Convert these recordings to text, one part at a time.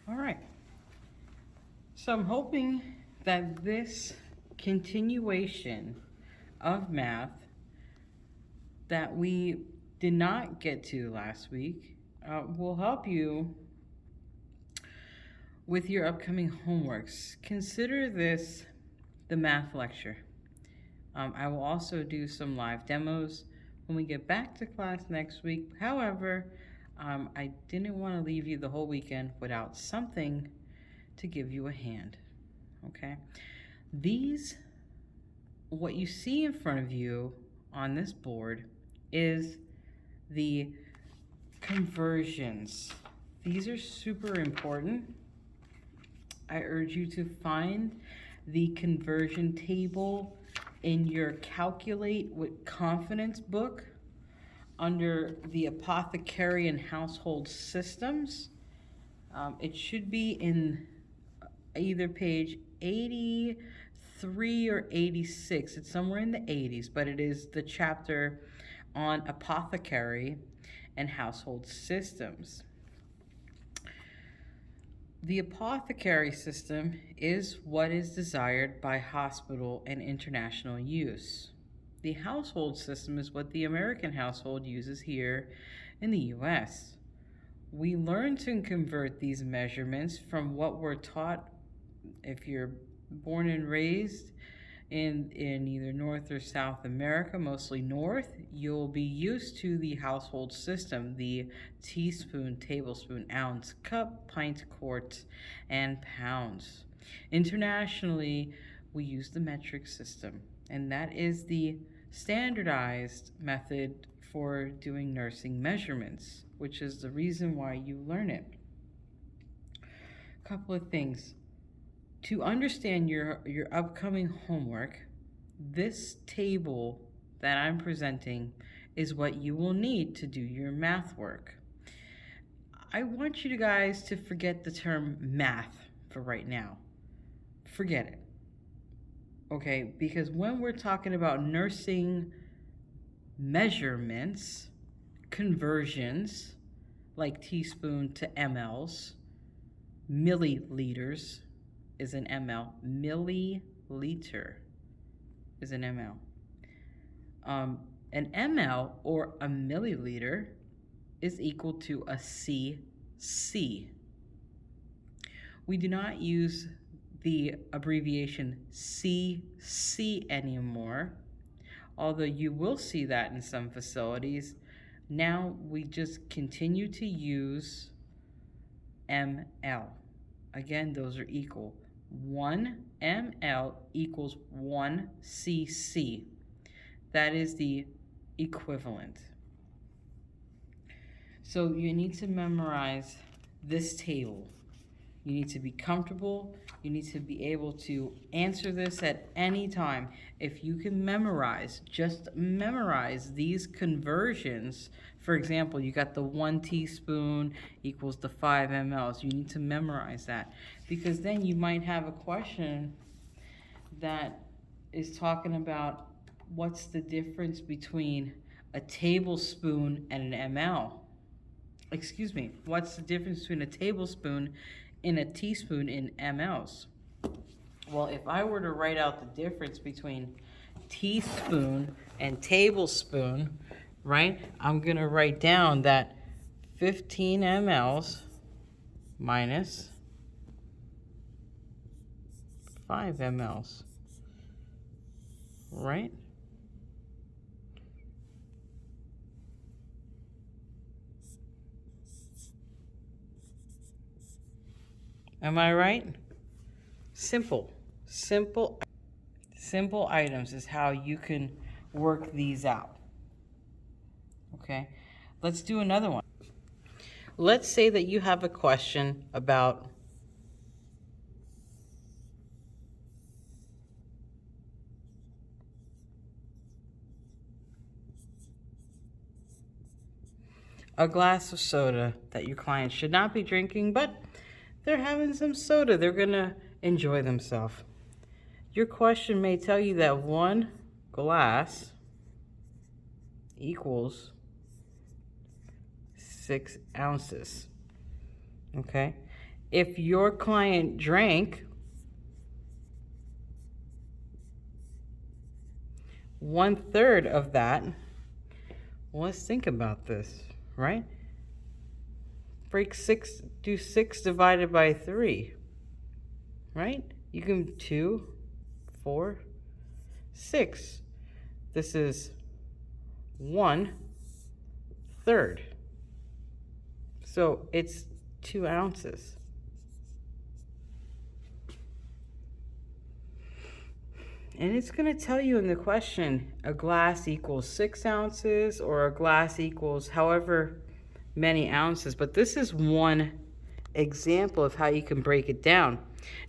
All right. So I'm hoping that this continuation of math that we did not get to last week will help you with your upcoming homeworks. Consider this the math lecture. I will also do some live demos when we get back to class next week. However, I didn't want to leave you the whole weekend without something to give you a hand. Okay? What you see in front of you on this board is the conversions. These are super important. I urge you to find the conversion table in your Calculate with Confidence book under the Apothecary and Household Systems. It should be in either page 83 or 86. It's somewhere in the 80s, but it is the chapter on apothecary and household systems. The apothecary system is what is desired by hospital and international use. The household system is what the American household uses here in the US. We learn to convert these measurements from what we're taught. If you're born and raised in either North or South America, mostly North, you'll be used to the household system, the teaspoon, tablespoon, ounce, cup, pint, quart, and pounds. Internationally, we use the metric system, and that is the standardized method for doing nursing measurements, which is the reason why you learn it. A couple of things. To understand your upcoming homework, this table that I'm presenting is what you will need to do your math work. I want you guys to forget the term math for right now. Forget it. Okay, because when we're talking about nursing measurements, conversions, like teaspoon to mLs, milliliters is an ml, milliliter is an ml. An ml or a milliliter is equal to a cc. We do not use the abbreviation cc anymore, although you will see that in some facilities. Now we just continue to use ml. Again, those are equal. 1 ml equals 1 cc. That is the equivalent. So you need to memorize this table. You need to be comfortable. You need to be able to answer this at any time. If you can memorize, just memorize these conversions. For example, you got the 1 teaspoon equals the 5 mLs. You need to memorize that, because then you might have a question that is talking about what's the difference between a tablespoon and an ml. Excuse me, what's the difference between a tablespoon and a teaspoon in mLs? Well, if I were to write out the difference between teaspoon and tablespoon, right, I'm going to write down that 15 mLs minus 5 mLs, right? Am I right? Simple items is how you can work these out. Okay, let's do another one. Let's say that you have a question about a glass of soda that your client should not be drinking, but they're having some soda. They're going to enjoy themselves. Your question may tell you that 1 glass equals 6 ounces. Okay? If your client drank 1/3 of that, well, let's think about this, right? Do 6 divided by 3, right? You can 2, 4, 6. This is 1/3. So it's 2 ounces. And it's going to tell you in the question, a glass equals 6 ounces or a glass equals however many ounces. But this is one example of how you can break it down.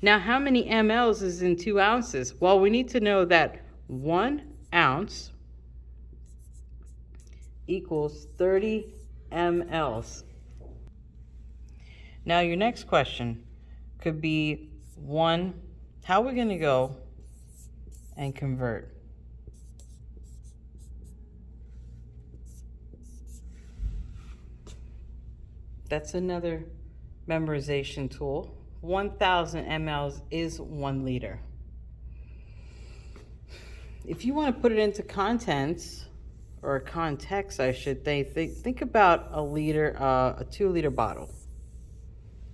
Now, how many mLs is in 2 ounces? Well, we need to know that 1 ounce equals 30 mLs. Now, your next question could be how are we going to go and convert? That's another memorization tool. 1,000 mLs is 1 liter. If you want to put it into contents, or context, I should think about a 2-liter bottle,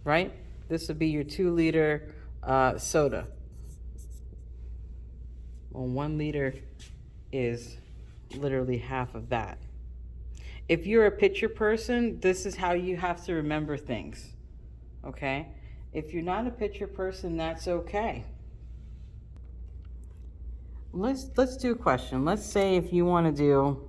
right? This would be your 2-liter soda. Well, 1 liter is literally half of that. If you're a picture person, this is how you have to remember things, okay? If you're not a picture person, that's okay. Let's do a question. Let's say if you want to do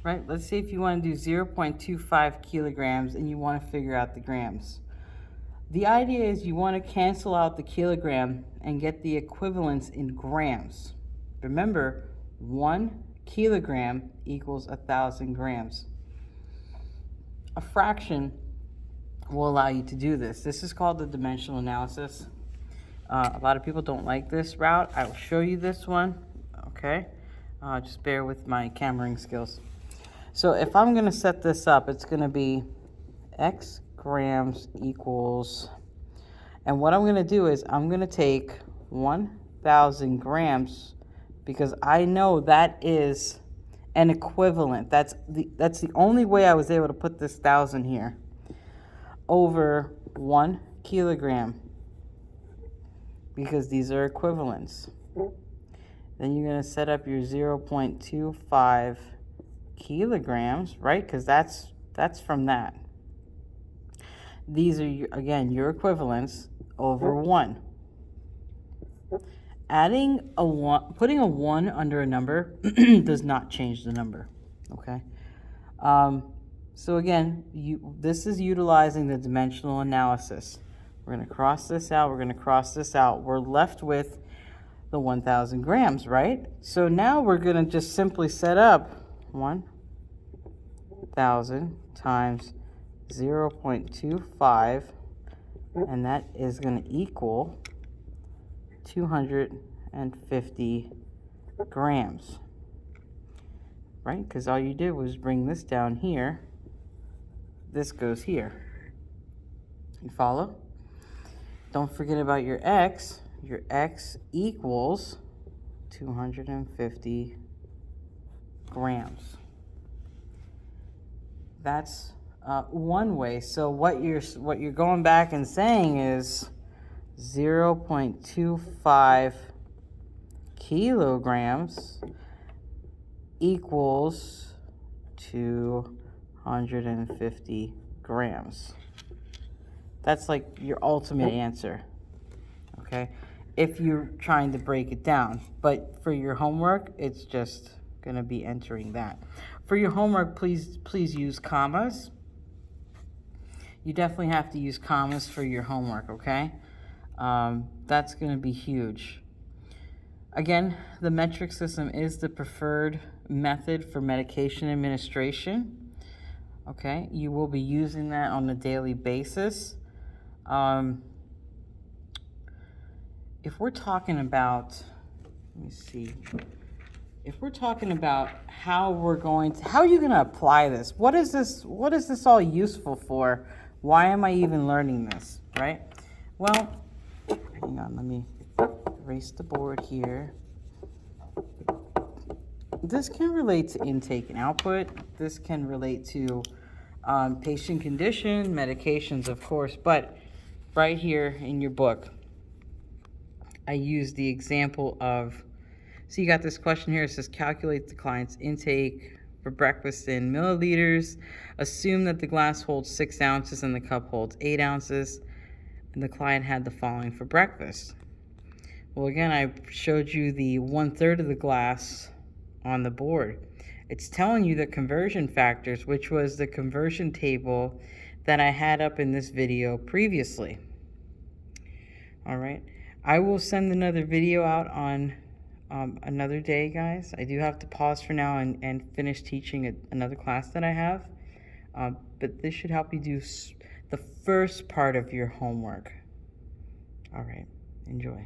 right? Let's see if you want to do 0.25 kilograms and you want to figure out the grams. The idea is you want to cancel out the kilogram and get the equivalence in grams. Remember, 1 kilogram equals 1,000 grams. A fraction will allow you to do this. This is called the dimensional analysis. A lot of people don't like this route. I will show you this one, okay? Just bear with my cameraing skills. So if I'm going to set this up, it's going to be X grams equals, and what I'm going to do is I'm going to take 1,000 grams because I know that is an equivalent. That's the only way I was able to put this 1,000 here over 1 kilogram because these are equivalents. Then you're going to set up your 0.25 kilograms, right? Because that's from that. These are, again, your equivalents over 1. Adding a 1, putting a 1 under a number does not change the number, okay? So again, this is utilizing the dimensional analysis. We're going to cross this out, we're going to cross this out. We're left with the 1,000 grams, right? So now we're going to just simply set up 1,000 times 0.25, and that is going to equal 250 grams, right? Because all you did was bring this down here. This goes here. You follow? Don't forget about your X. Your X equals 250 grams. That's one way. So what you're going back and saying is 0.25 kilograms equals 250 grams. That's like your ultimate answer, okay? If you're trying to break it down. But for your homework, it's just going to be entering that. For your homework, please use commas. You definitely have to use commas for your homework, okay? That's going to be huge. Again, the metric system is the preferred method for medication administration. Okay, you will be using that on a daily basis. if we're talking about, let me see, if we're talking about how are you going to apply this? What is this all useful for? Why am I even learning this, right? Well, hang on, let me erase the board here. This can relate to intake and output. This can relate to patient condition, medications, of course, but right here in your book, I use the example of, so you got this question here. It says, calculate the client's intake for breakfast in milliliters. Assume that the glass holds 6 ounces and the cup holds 8 ounces, and the client had the following for breakfast. Well, again, I showed you the 1/3 of the glass on the board. It's telling you the conversion factors, which was the conversion table that I had up in this video previously. All right, I will send another video out on another day, guys. I do have to pause for now and finish teaching another class that I have, but this should help you do the first part of your homework. All right, enjoy.